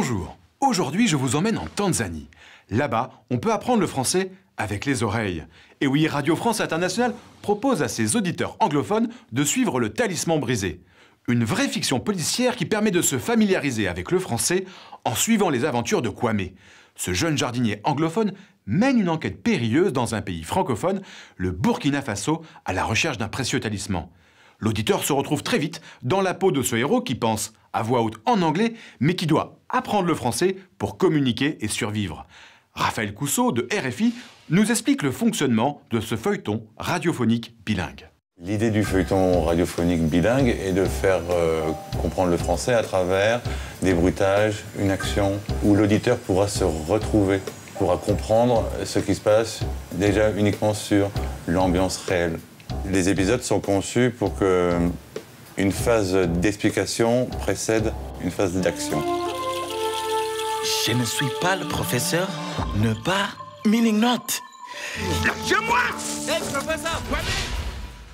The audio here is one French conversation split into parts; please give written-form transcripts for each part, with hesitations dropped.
Bonjour, aujourd'hui je vous emmène en Tanzanie. Là-bas, on peut apprendre le français avec les oreilles. Et oui, Radio France Internationale propose à ses auditeurs anglophones de suivre Le Talisman brisé. Une vraie fiction policière qui permet de se familiariser avec le français en suivant les aventures de Kwame. Ce jeune jardinier anglophone mène une enquête périlleuse dans un pays francophone, le Burkina Faso, à la recherche d'un précieux talisman. L'auditeur se retrouve très vite dans la peau de ce héros qui pense à voix haute en anglais, mais qui doit apprendre le français pour communiquer et survivre. Raphaël Cousseau de RFI nous explique le fonctionnement de ce feuilleton radiophonique bilingue. L'idée du feuilleton radiophonique bilingue est de faire comprendre le français à travers des bruitages, une action où l'auditeur pourra se retrouver, pourra comprendre ce qui se passe déjà uniquement sur l'ambiance réelle. Les épisodes sont conçus pour qu'une phase d'explication précède une phase d'action. Je ne suis pas le professeur, ne pas meaning not. Lâchez-moi! Hey, professeur!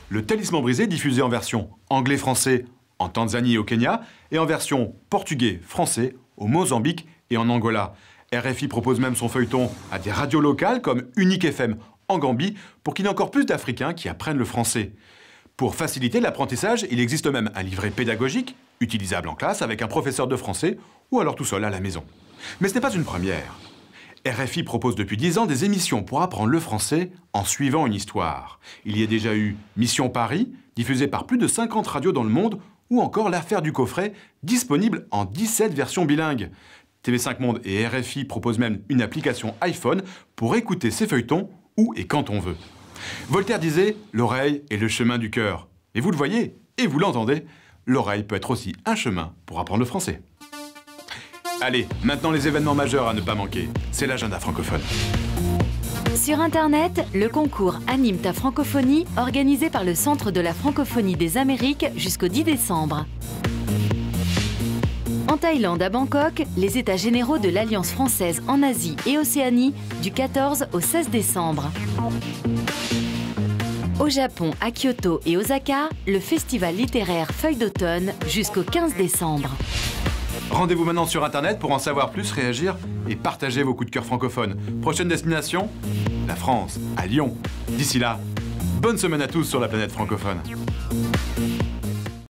Le Talisman brisé diffusé en version anglais-français en Tanzanie et au Kenya et en version portugais-français au Mozambique et en Angola. RFI propose même son feuilleton à des radios locales comme Unique FM en Gambie pour qu'il y ait encore plus d'Africains qui apprennent le français. Pour faciliter l'apprentissage, il existe même un livret pédagogique utilisable en classe avec un professeur de français ou alors tout seul à la maison. Mais ce n'est pas une première. RFI propose depuis 10 ans des émissions pour apprendre le français en suivant une histoire. Il y a déjà eu Mission Paris, diffusée par plus de 50 radios dans le monde, ou encore L'Affaire du coffret, disponible en 17 versions bilingues. TV5 Monde et RFI proposent même une application iPhone pour écouter ces feuilletons où et quand on veut. Voltaire disait « L'oreille est le chemin du cœur ». Et vous le voyez, et vous l'entendez, l'oreille peut être aussi un chemin pour apprendre le français. Allez, maintenant les événements majeurs à ne pas manquer. C'est l'agenda francophone. Sur Internet, le concours Anime ta francophonie, organisé par le Centre de la francophonie des Amériques jusqu'au 10 décembre. En Thaïlande, à Bangkok, les états généraux de l'Alliance française en Asie et Océanie du 14 au 16 décembre. Au Japon, à Kyoto et Osaka, le festival littéraire Feuille d'automne jusqu'au 15 décembre. Rendez-vous maintenant sur Internet pour en savoir plus, réagir et partager vos coups de cœur francophones. Prochaine destination, la France, à Lyon. D'ici là, bonne semaine à tous sur la planète francophone.